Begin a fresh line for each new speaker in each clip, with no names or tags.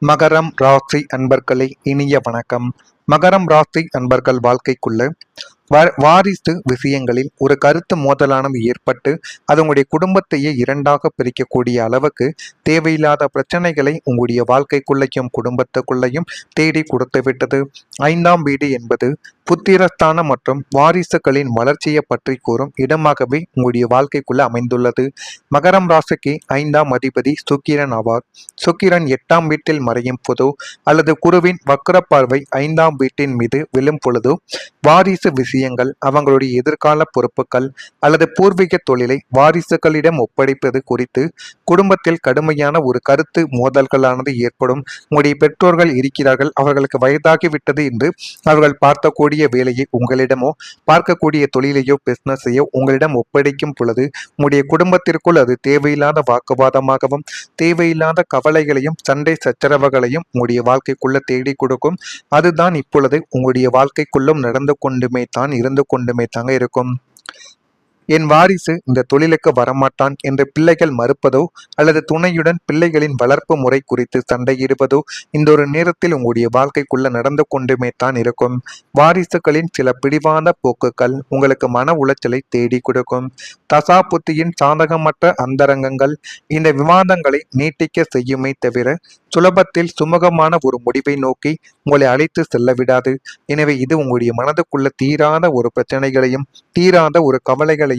மகரம் ராசி அன்பர்களே, இனிய வணக்கம். மகரம் ராசி அன்பர்கள் வாழ்க்கைக்குள்ள வாரிசு விஷயங்களில் ஒரு கருத்து மோதலானது ஏற்பட்டு அது உங்களுடைய குடும்பத்தையே இரண்டாக பிரிக்கக்கூடிய அளவுக்கு தேவையில்லாத பிரச்சனைகளை உங்களுடைய வாழ்க்கைக்குள்ளையும் குடும்பத்துக்குள்ளையும் தேடி கொடுத்து விட்டது. 5ஆம் வீடு என்பது புத்திரஸ்தானம் மற்றும் வாரிசுகளின் வளர்ச்சியை பற்றி கூறும் இடமாகவே உங்களுடைய வாழ்க்கைக்குள்ள அமைந்துள்ளது. மகரம் ராசிக்கு 5ஆம் அதிபதி சுக்கிரன் ஆவார். சுக்கிரன் 8ஆம் வீட்டில் மறையும் போதோ அல்லது குருவின் வக்ர பார்வை 5ஆம் வீட்டின் மீது விழும் பொழுதோ வாரிசு விஷயங்கள், அவங்களுடைய எதிர்கால பொறுப்புகள் அல்லது பூர்வீக தொழிலை வாரிசுகளிடம் ஒப்படைப்பது குறித்து குடும்பத்தில் கடுமையான ஒரு கருத்து மோதல்களானது ஏற்படும். உங்களுடைய பெற்றோர்கள் இருக்கிறார்கள், அவர்களுக்கு வயதாகிவிட்டது என்று அவர்கள் பார்க்கக்கூடிய வேலையை உங்களிடமோ பார்க்கக்கூடிய தொழிலையோ பிசினஸையோ உங்களிடம் ஒப்படைக்கும் பொழுது உங்களுடைய குடும்பத்திற்குள் அது தேவையில்லாத வாக்குவாதமாகவும் தேவையில்லாத கவலைகளையும் சண்டை சச்சரவுகளையும் உங்களுடைய வாழ்க்கைக்குள்ள தேடி கொடுக்கும். அதுதான் இப்பொழுது உங்களுடைய வாழ்க்கைக்குள்ளும் நடந்து கொண்டுமே தான் இருந்து கொண்டுமே தாங்க இருக்கும். என் வாரிசு இந்த தொழிலுக்கு வரமாட்டான் என்று பிள்ளைகள் மறுப்பதோ அல்லது துணையுடன் பிள்ளைகளின் வளர்ப்பு முறை குறித்து சண்டையிடுவதோ இந்த ஒரு நேரத்தில் உங்களுடைய வாழ்க்கைக்குள்ள நடந்து கொண்டுமே தான் இருக்கும். வாரிசுகளின் சில பிடிவாத போக்குகள் உங்களுக்கு மன உளைச்சலை தேடி கொடுக்கும். தசா புத்தியின் சாதகமற்ற அந்தரங்கங்கள் இந்த விவாதங்களை நீட்டிக்க செய்யுமே தவிர சுலபத்தில் சுமூகமான ஒரு முடிவை நோக்கி உங்களை அழைத்து செல்ல விடாது. எனவே இது உங்களுடைய மனதுக்குள்ள தீராத ஒரு பிரச்சனைகளையும் தீராத ஒரு கவலைகளையும்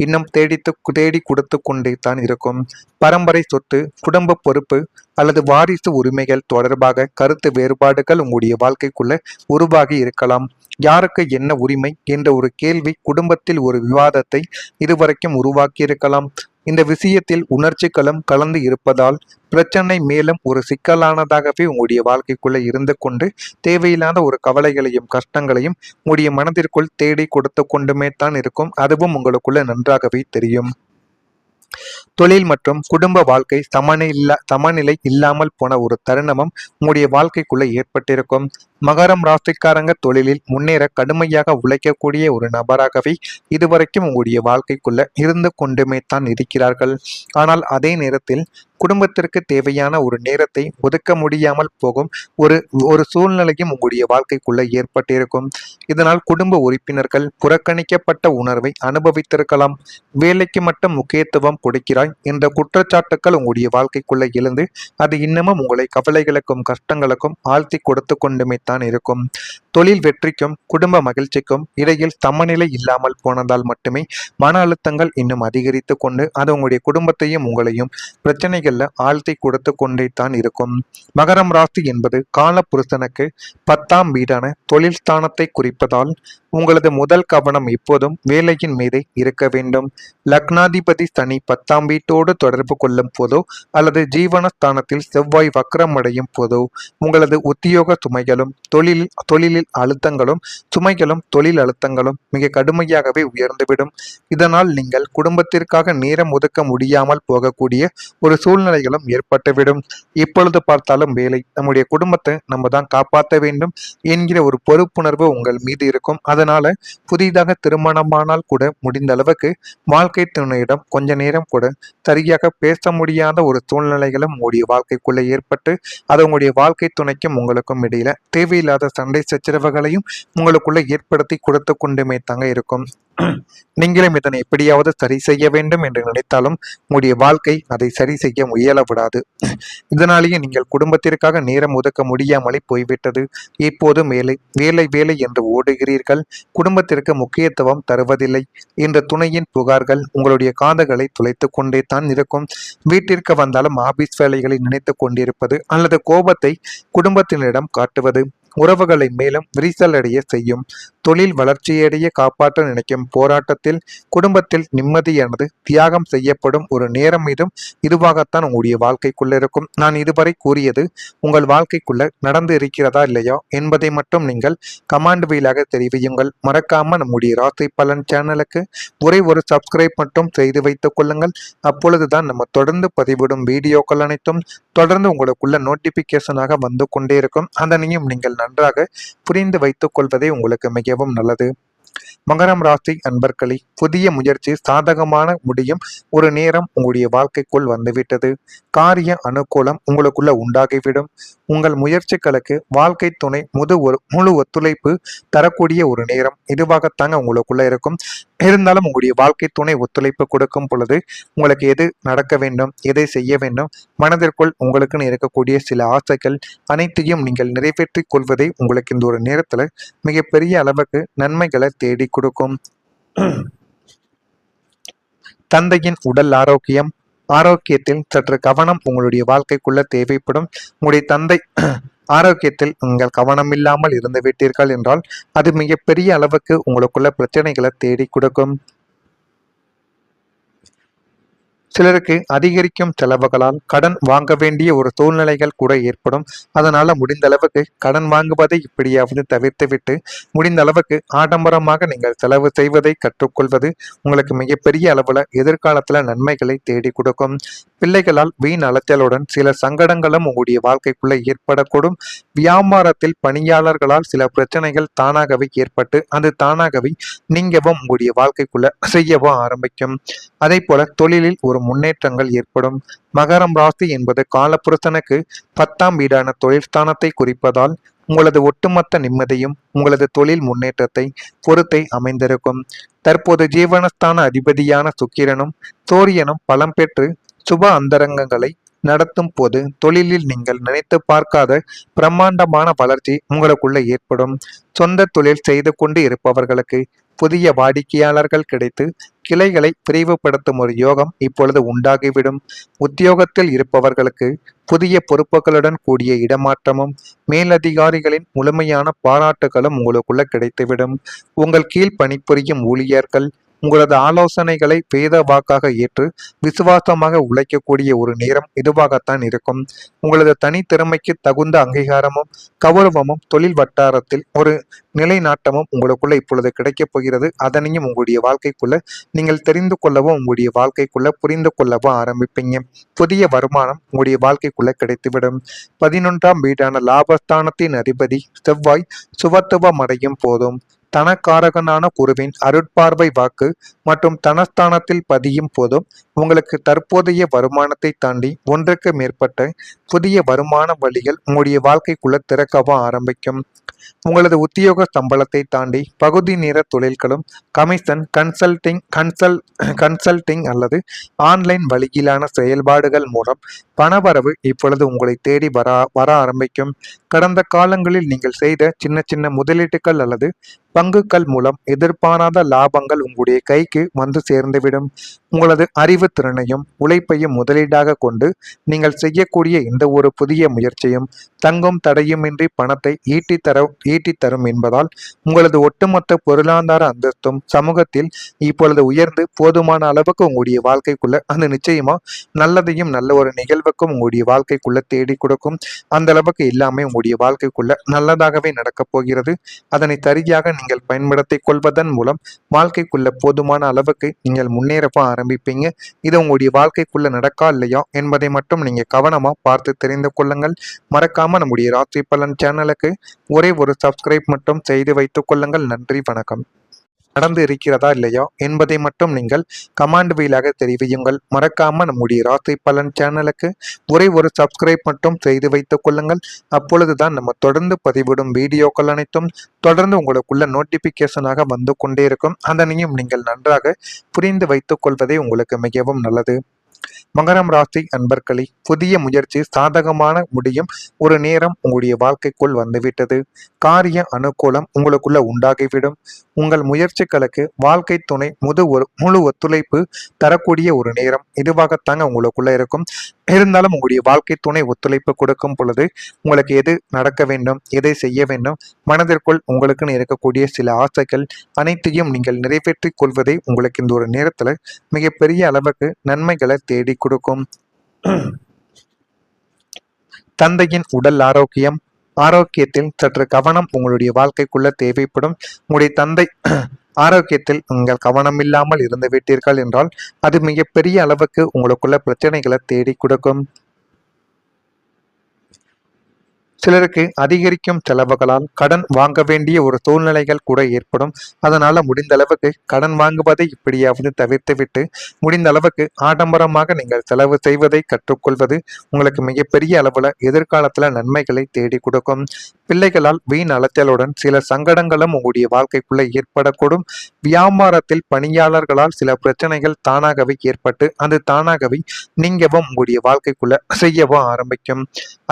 இன்னும் தேடி கொடுத்து கொண்டே தான் இருக்கும். பரம்பரை சொத்து, குடும்ப பொறுப்பு அல்லது வாரிசு உரிமைகள் தொடர்பாக கருத்து வேறுபாடுகள் உங்களுடைய வாழ்க்கைக்குள்ள உருவாகி இருக்கலாம். யாருக்கு என்ன உரிமை என்ற ஒரு கேள்வி குடும்பத்தில் ஒரு விவாதத்தை இதுவரைக்கும் உருவாக்கி இருக்கலாம். இந்த விஷயத்தில் உணர்ச்சிகளும் கலந்து இருப்பதால் பிரச்சனை மேலும் ஒரு சிக்கலானதாகவே உங்களுடைய வாழ்க்கைக்குள்ள இருந்து கொண்டு தேவையில்லாத ஒரு கவலைகளையும் கஷ்டங்களையும் உங்களுடைய மனதிற்குள் தேடி கொடுத்து கொண்டுமே தான் இருக்கும். அதுவும் உங்களுக்குள்ள நன்றாகவே தெரியும். தொழில் மற்றும் குடும்ப வாழ்க்கை சமநிலை இல்லாமல் போன ஒரு தருணமும் உங்களுடைய வாழ்க்கைக்குள்ள ஏற்பட்டிருக்கும். மகரம் ராசிக்காரங்க தொழிலில் முன்னேற கடுமையாக உழைக்கக்கூடிய ஒரு நபராகவே இதுவரைக்கும் உங்களுடைய வாழ்க்கைக்குள்ள இருந்து கொண்டுமே தான் இருக்கிறார்கள். ஆனால் அதே நேரத்தில் குடும்பத்திற்கு தேவையான ஒரு நேரத்தை ஒதுக்க முடியாமல் போகும் ஒரு சூழ்நிலையும் உங்களுடைய வாழ்க்கைக்குள்ள ஏற்பட்டிருக்கும். இதனால் குடும்ப உறுப்பினர்கள் புறக்கணிக்கப்பட்ட உணர்வை அனுபவித்திருக்கலாம். வேலைக்கு மட்டும் முக்கியத்துவம் கொடுக்கிறாய் என்ற குற்றச்சாட்டுக்கள் உங்களுடைய வாழ்க்கைக்குள்ள எழுந்து அது இன்னமும் உங்களை கவலைகளுக்கும் கஷ்டங்களுக்கும் ஆழ்த்தி கொடுத்து கொண்டுமே தான் இருக்கும். தொழில் வெற்றிக்கும் குடும்ப மகிழ்ச்சிக்கும் இடையில் சமநிலை இல்லாமல் போனதால் மட்டுமே மன அழுத்தங்கள் இன்னும் அதிகரித்து கொண்டு அது உங்களுடைய குடும்பத்தையும் உங்களையும் பிரச்சனைகள்ல ஆழ்த்தி கொடுத்து கொண்டே தான் இருக்கும். மகரம் ராசி என்பது கால புருஷனுக்கு 10ஆம் வீடான தொழில் ஸ்தானத்தை குறிப்பதால் உங்களது முதல் கவனம் எப்போதும் வேலையின் மீதே இருக்க வேண்டும். லக்னாதிபதி சனி 10ஆம் வீட்டோடு தொடர்பு கொள்ளும் போதோ அல்லது ஜீவனஸ்தானத்தில் செவ்வாய் வக்ரம் அடையும் போதோ உங்களது உத்தியோக சுமைகளும் தொழிலில் அழுத்தங்களும் சுமைகளும் தொழில் அழுத்தங்களும் மிக கடுமையாகவே உயர்ந்துவிடும். இதனால் நீங்கள் குடும்பத்திற்காக நேரம் ஒதுக்க முடியாமல் போகக்கூடிய ஒரு சூழ்நிலைகளும் ஏற்பட்டுவிடும். இப்பொழுது பார்த்தாலும் வேலை, நம்முடைய குடும்பத்தை நம்ம தான் காப்பாற்ற வேண்டும் என்கிற ஒரு பொறுப்புணர்வு உங்கள் மீது இருக்கும். அதனால புதிதாக திருமணமானால் கூட முடிந்த அளவுக்கு வாழ்க்கை துணையிடம் கொஞ்ச நேரம் கூட சரியாக பேச முடியாத ஒரு சூழ்நிலைகளும் உங்களுடைய வாழ்க்கைக்குள்ள ஏற்பட்டு அது உங்களுடைய வாழ்க்கை துணைக்கும் உங்களுக்கும் இடையில தேவையில்லாத சண்டை சச்சரவுகளையும் உங்களுக்குள்ள ஏற்படுத்தி கொடுத்து கொண்டுமே தாங்க இருக்கும். நீங்களும் இதனை எப்படியாவது சரி செய்ய வேண்டும் என்று நினைத்தாலும் உங்களுடைய வாழ்க்கை அதை சரி செய்ய முயல விடாது. இதனாலேயே நீங்கள் குடும்பத்திற்காக நேரம் ஒதுக்க முடியாமலே போய்விட்டது. இப்போதும் வேலை என்று ஓடுகிறீர்கள். குடும்பத்திற்கு முக்கியத்துவம் தருவதில்லை என்ற துணையின் புகார்கள் உங்களுடைய காதுகளை துளைத்து கொண்டே தான் இருக்கும். வீட்டிற்கு வந்தாலும் ஆபீஸ் வேலைகளை நினைத்து கொண்டிருப்பது அல்லது கோபத்தை குடும்பத்தினரிடம் காட்டுவது உறவுகளை மேலும் விரிசலடைய செய்யும். தொழில் வளர்ச்சியடைய காப்பாற்ற நினைக்கும் போராட்டத்தில் குடும்பத்தில் நிம்மதியானது தியாகம் செய்யப்படும் ஒரு நேரம் மீதும் இதுவாகத்தான் உங்களுடைய வாழ்க்கைக்குள்ள இருக்கும். நான் இதுவரை கூறியது உங்கள் வாழ்க்கைக்குள்ள நடந்து இருக்கிறதா இல்லையா என்பதை மட்டும் நீங்கள் கமாண்ட் வீலாக தெரிவியுங்கள். மறக்காம நம்முடைய ராசி பலன் சேனலுக்கு ஒரு சப்ஸ்கிரைப் மட்டும் செய்து வைத்துக் கொள்ளுங்கள். அப்பொழுதுதான் நம்ம தொடர்ந்து பதிவிடும் வீடியோக்கள் அனைத்தும் தொடர்ந்து உங்களுக்குள்ள நோட்டிபிகேஷனாக வந்து கொண்டே இருக்கும். அதனையும் நீங்கள் நன்றாக புரிந்து வைத்துக் கொள்வதே உங்களுக்கு மிகவும் நல்லது. மகரம் ராசி அன்பர்களே, புதிய முயற்சி சாதகமான முடியும் ஒரு நேரம் உங்களுடைய வாழ்க்கைக்குள் வந்துவிட்டது. காரிய அனுகூலம் உங்களுக்குள்ள உண்டாகிவிடும். உங்கள் முயற்சிகளுக்கு வாழ்க்கை துணை முழு ஒத்துழைப்பு தரக்கூடிய ஒரு நேரம் இதுவாகத்தாங்க உங்களுக்குள்ள இருக்கும். இருந்தாலும் உங்களுடைய வாழ்க்கை துணை ஒத்துழைப்பு கொடுக்கும் பொழுது உங்களுக்கு எது நடக்க வேண்டும், எதை செய்ய வேண்டும், மனதிற்குள் உங்களுக்குன்னு இருக்கக்கூடிய சில ஆசைகள் அனைத்தையும் நீங்கள் நிறைவேற்றிக் கொள்வதே உங்களுக்கு இந்த ஒரு நேரத்துல மிகப்பெரிய அளவுக்கு நன்மைகளை தேடி கொடுக்கும். தந்தையின் உடல் ஆரோக்கியத்தில் சற்று கவனம் உங்களுடைய வாழ்க்கைக்குள்ள தேவைப்படும். உங்களுடைய தந்தை ஆரோக்கியத்தில் நீங்கள் கவனம் இல்லாமல் இருந்து விட்டீர்கள் என்றால் அது மிகப்பெரிய அளவுக்கு உங்களுக்குள்ள பிரச்சனைகளை தேடி கொடுக்கும். சிலருக்கு அதிகரிக்கும் செலவுகளால் கடன் வாங்க வேண்டிய ஒரு சூழ்நிலைகள் கூட ஏற்படும். அதனால முடிந்த அளவுக்கு கடன் வாங்குவதை இப்படியாவது தவிர்த்துவிட்டு முடிந்த அளவுக்கு ஆடம்பரமாக நீங்கள் செலவு செய்வதை கற்றுக்கொள்வது உங்களுக்கு மிகப்பெரிய அளவுல எதிர்காலத்துல நன்மைகளை தேடி கொடுக்கும். பிள்ளைகளால் வீண் அலைச்சலுடன் சில சங்கடங்களும் உங்களுடைய வாழ்க்கைக்குள்ள ஏற்படக்கூடும். வியாபாரத்தில் பணியாளர்களால் சில பிரச்சனைகள் தானாகவே ஏற்பட்டு அது தானாகவே நீங்கவும் உங்களுடைய வாழ்க்கைக்குள்ள செய்யவும் ஆரம்பிக்கும். அதே போல தொழிலில் ஒரு முன்னேற்றங்கள் ஏற்படும். மகரம் ராசி என்பது காலபுருஷனுக்கு 10ஆம் வீடான தொழில் ஸ்தானத்தை குறிப்பதால் உங்களது ஒட்டுமொத்த நிம்மதியும் உங்களது தொழில் முன்னேற்றத்தை பொறுத்தே அமைந்திருக்கும். தற்போது ஜீவனஸ்தான அதிபதியான சுக்கிரனும் சூரியனும் பலம் பெற்று சுப அந்தரங்கங்களை நடத்தும் போது தொழிலில் நீங்கள் நினைத்து பார்க்காத பிரம்மாண்டமான வளர்ச்சி உங்களுக்குள்ள ஏற்படும். சொந்த தொழில் செய்து கொண்டு இருப்பவர்களுக்கு புதிய வாடிக்கையாளர்கள் கிடைத்து கிளைகளை விரிவுபடுத்தும் ஒரு யோகம் இப்பொழுது உண்டாகிவிடும். உத்தியோகத்தில் இருப்பவர்களுக்கு புதிய பொறுப்புகளுடன் கூடிய இடமாற்றமும் மேலதிகாரிகளின் முழுமையான பாராட்டுகளும் உங்களுக்குள்ள கிடைத்துவிடும். உங்கள் கீழ் பணிபுரியும் ஊழியர்கள் உங்களது ஆலோசனைகளை வேத வாக்காக ஏற்று விசுவாசமாக உழைக்கக்கூடிய ஒரு நேரம் இதுவாகத்தான் இருக்கும். உங்களது தனித்திறமைக்கு தகுந்த அங்கீகாரமும் கௌரவமும் தொழில் வட்டாரத்தில் ஒரு நிலைநாட்டமும் உங்களுக்குள்ள இப்பொழுது கிடைக்கப் போகிறது. அதனையும் உங்களுடைய வாழ்க்கைக்குள்ள நீங்கள் தெரிந்து கொள்ளவும் உங்களுடைய வாழ்க்கைக்குள்ள புரிந்து கொள்ளவும் ஆரம்பிப்பீங்க. புதிய வருமானம் உங்களுடைய வாழ்க்கைக்குள்ள கிடைத்துவிடும். 11ஆம் வீடான லாபஸ்தானத்தின் அதிபதி செவ்வாய் சுபத்துவம் அடையும் போதும் தனக்காரகனான குருவின் அருட்பார்வை வாக்கு மற்றும் தனஸ்தானத்தில் பதியும் போதும் உங்களுக்கு தற்போதைய வருமானத்தை தாண்டி ஒன்றுக்கு மேற்பட்ட புதிய வருமான வழிகள் உங்களுடைய வாழ்க்கைக்குள்ள திறக்கவும் ஆரம்பிக்கும். உங்களது உத்தியோக சம்பளத்தை தாண்டி பகுதி நேர தொழில்களும் கமிஷன் கன்சல்டிங் அல்லது ஆன்லைன் வழியிலான செயல்பாடுகள் மூலம் பணவரவு இப்பொழுது உங்களை தேடி வர ஆரம்பிக்கும். கடந்த காலங்களில் நீங்கள் செய்த சின்ன சின்ன முதலீட்டுகள் அல்லது பங்குகள் மூலம் எதிர்பாராத லாபங்கள் உங்களுடைய கைக்கு வந்து சேர்ந்துவிடும். உங்களது அறிவு திறனையும் உழைப்பையும் முதலீடாக கொண்டு நீங்கள் செய்யக்கூடிய இந்த ஒரு புதிய முயற்சியும் தங்கும் தடையுமின்றி பணத்தை ஈட்டி தரும் என்பதால் உங்களது ஒட்டுமொத்த பொருளாதார அந்தஸ்தும் சமூகத்தில் இப்பொழுது உயர்ந்து போதுமான அளவுக்கு உங்களுடைய வாழ்க்கைக்குள்ள அது நிச்சயமா நல்லதையும் நல்ல ஒரு நிகழ்வுக்கும் உங்களுடைய வாழ்க்கைக்குள்ள தேடி கொடுக்கும். அந்த அளவுக்கு எல்லாமே உங்களுடைய வாழ்க்கைக்குள்ள நல்லதாகவே நடக்கப் போகிறது. அதனை சரியாக நீங்கள் பயன்படுத்திக் கொள்வதன் மூலம் வாழ்க்கைக்குள்ள போதுமான அளவுக்கு நீங்கள் முன்னேறவும் ஆரம்பிப்பீங்க. இது உங்களுடைய வாழ்க்கைக்குள்ள நடக்கா இல்லையா என்பதை மட்டும் நீங்க கவனமா பார்த்து தெரிந்து கொள்ளுங்கள். மறக்காம நம்முடைய ராசி பலன் சேனலுக்கு ஒரே ஒரு சப்ஸ்கிரைப் மட்டும் செய்து வைத்துக் கொள்ளுங்கள். நன்றி, வணக்கம். நடந்து இருக்கிறதா இல்லையா என்பதை மட்டும் நீங்கள் கமாண்ட் வீலாக தெரிவியுங்கள். மறக்காம நம்முடைய ராசி பலன் சேனலுக்கு ஒரே ஒரு சப்ஸ்கிரைப் மட்டும் செய்து வைத்துக் கொள்ளுங்கள். அப்பொழுதுதான் நம்ம தொடர்ந்து பதிவிடும் வீடியோக்கள் அனைத்தும் தொடர்ந்து உங்களுக்குள்ள நோட்டிபிகேஷனாக வந்து கொண்டே இருக்கும். அதனையும் நீங்கள் நன்றாக புரிந்து வைத்துக் கொள்வதே உங்களுக்கு மிகவும் நல்லது. மகரம் ராசி அன்பர்களே, புதிய முயற்சி சாதகமான முடியும் ஒரு நேரம் உங்களுடைய வாழ்க்கைக்குள் வந்துவிட்டது. காரிய அனுகூலம் உங்களுக்குள்ள உண்டாகிவிடும். உங்கள் முயற்சிகளுக்கு வாழ்க்கை துணை முழு ஒத்துழைப்பு தரக்கூடிய ஒரு நேரம் இதுவாகத்தாங்க உங்களுக்குள்ள இருக்கும். இருந்தாலும் உங்களுடைய வாழ்க்கை துணை ஒத்துழைப்பு கொடுக்கும் பொழுது உங்களுக்கு எது நடக்க வேண்டும், எதை செய்ய வேண்டும், மனதிற்குள் உங்களுக்குன்னு இருக்கக்கூடிய சில ஆசைகள் அனைத்தையும் நீங்கள் நிறைவேற்றிக் கொள்வதே உங்களுக்கு இந்த ஒரு நேரத்துல மிகப்பெரிய அளவுக்கு நன்மைகளை தேடி கொடுக்கும். தந்தையின் உடல் ஆரோக்கியத்தில் சற்று கவனம் உங்களுடைய வாழ்க்கைக்குள்ள தேவைப்படும். உங்களுடைய தந்தை ஆரோக்கியத்தில் நீங்கள் கவனம் இல்லாமல் இருந்து விட்டீர்கள் என்றால் அது மிகப்பெரிய அளவுக்கு உங்களுக்குள்ள பிரச்சனைகளை தேடி கொடுக்கும். சிலருக்கு அதிகரிக்கும் செலவுகளால் கடன் வாங்க வேண்டிய ஒரு சூழ்நிலைகள் கூட ஏற்படும். அதனால முடிந்த அளவுக்கு கடன் வாங்குவதை இப்படியாவது தவிர்த்துவிட்டு முடிந்த அளவுக்கு ஆடம்பரமாக நீங்கள் செலவு செய்வதை கற்றுக்கொள்வது உங்களுக்கு மிகப்பெரிய அளவுல எதிர்காலத்துல நன்மைகளை தேடி கொடுக்கும். பிள்ளைகளால் வீண் அலைச்சலுடன் சில சங்கடங்களும் உங்களுடைய வாழ்க்கைக்குள்ள ஏற்படக்கூடும். வியாபாரத்தில் பணியாளர்களால் சில பிரச்சனைகள் தானாகவே ஏற்பட்டு அது தானாகவே நீங்கவும் உங்களுடைய வாழ்க்கைக்குள்ள செய்யவும் ஆரம்பிக்கும்.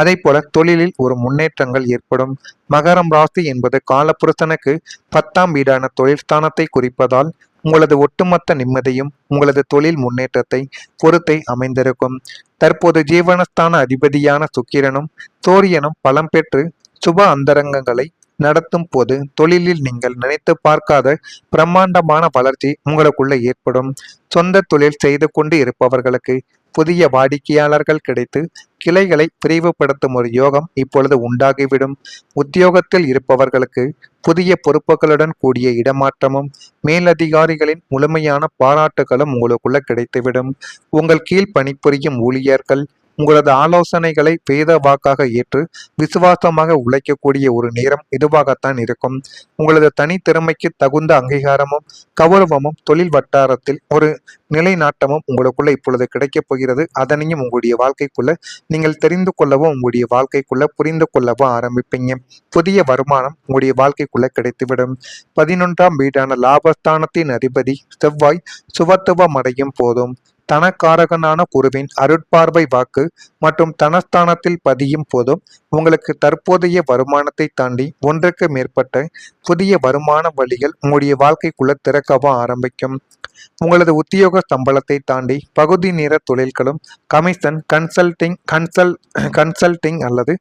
அதே போல தொழிலில் ஒரு முன்னேற்றங்கள் ஏற்படும். மகரம் ராசி என்பது காலபுருஷனுக்கு 10ஆம் வீடான தொழில் ஸ்தானத்தை குறிப்பதால் உங்களது ஒட்டுமொத்த நிம்மதியும் உங்களது தொழில் முன்னேற்றத்தை பொறுத்தே அமைந்திருக்கும். தற்போது ஜீவனஸ்தான அதிபதியான சுக்கிரனும் சூரியனும் பலம் பெற்று சுப அந்தரங்கங்களை நடத்தும் போது தொழிலில் நீங்கள் நினைத்து பார்க்காத பிரம்மாண்டமான வளர்ச்சி உங்களுக்குள்ள ஏற்படும். சொந்த தொழில் செய்து கொண்டு இருப்பவர்களுக்கு புதிய வாடிக்கையாளர்கள் கிடைத்து கிளைகளை விரிவுபடுத்தும் ஒரு யோகம் இப்பொழுது உண்டாகிவிடும். உத்தியோகத்தில் இருப்பவர்களுக்கு புதிய பொறுப்புகளுடன் கூடிய இடமாற்றமும் மேலதிகாரிகளின் முழுமையான பாராட்டுகளும் உங்களுக்குள்ள கிடைத்துவிடும். உங்கள் கீழ் பணிபுரியும் ஊழியர்கள் உங்களது ஆலோசனைகளை வேத வாக்காக ஏற்று விசுவாசமாக உழைக்கக்கூடிய ஒரு நேரம் இதுவாகத்தான் இருக்கும். உங்களது தனித்திறமைக்கு தகுந்த அங்கீகாரமும் கௌரவமும் தொழில் வட்டாரத்தில் ஒரு நிலைநாட்டமும் உங்களுக்குள்ள இப்பொழுது கிடைக்கப் போகிறது. அதனையும் உங்களுடைய வாழ்க்கைக்குள்ள நீங்கள் தெரிந்து கொள்ளவும் உங்களுடைய வாழ்க்கைக்குள்ள புரிந்து கொள்ளவும் ஆரம்பிப்பீங்க. புதிய வருமானம் உங்களுடைய வாழ்க்கைக்குள்ள கிடைத்துவிடும். 11ஆம் வீடான லாபஸ்தானத்தின் அதிபதி செவ்வாய் சுபத்துவம் அடையும் போதும் தனக்காரகனான குருவின் அருட்பார்வை வாக்கு மற்றும் தனஸ்தானத்தில் பதியும் போதும் உங்களுக்கு தற்போதைய வருமானத்தை தாண்டி ஒன்றுக்கு மேற்பட்ட புதிய வருமான வழிகள் உங்களுடைய வாழ்க்கைக்குள்ள திறக்கவும் ஆரம்பிக்கும். உங்களது உத்தியோக சம்பளத்தை தாண்டி பகுதி நேர தொழில்களும் கமிஷன் கன்சல்டிங் அல்லது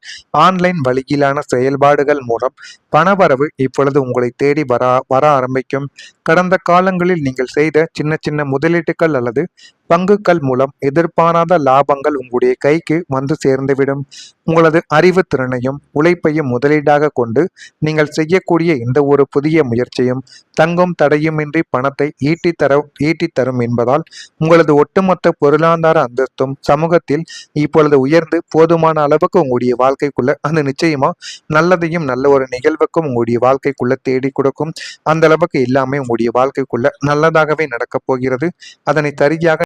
ஆன்லைன் வழியிலான செயல்பாடுகள் மூலம் பணவரவு இப்பொழுது உங்களை தேடி வர ஆரம்பிக்கும். கடந்த காலங்களில் நீங்கள் செய்த சின்ன சின்ன முதலீட்டுகள் அல்லது பங்குகள் மூலம் எதிர்பாராத லாபங்கள் உங்களுடைய கைக்கு வந்து சேர்ந்துவிடும். உங்களது அறிவு திறனையும் உழைப்பையும் முதலீடாக கொண்டு நீங்கள் செய்யக்கூடிய இந்த ஒரு புதிய முயற்சியும் தங்கும் தடையுமின்றி பணத்தை ஈட்டித்தரும் என்பதால் உங்களது ஒட்டுமொத்த பொருளாதார அந்தஸ்தும் சமூகத்தில் இப்பொழுது உயர்ந்து போதுமான அளவுக்கு உங்களுடைய வாழ்க்கைக்குள்ள அது நிச்சயமா நல்லதையும் நல்ல ஒரு நிகழ்வுக்கும் உங்களுடைய வாழ்க்கைக்குள்ள தேடி கொடுக்கும். அந்த அளவுக்கு எல்லாமே உங்களுடைய வாழ்க்கைக்குள்ள நல்லதாகவே நடக்கப் போகிறது. அதனை சரியாக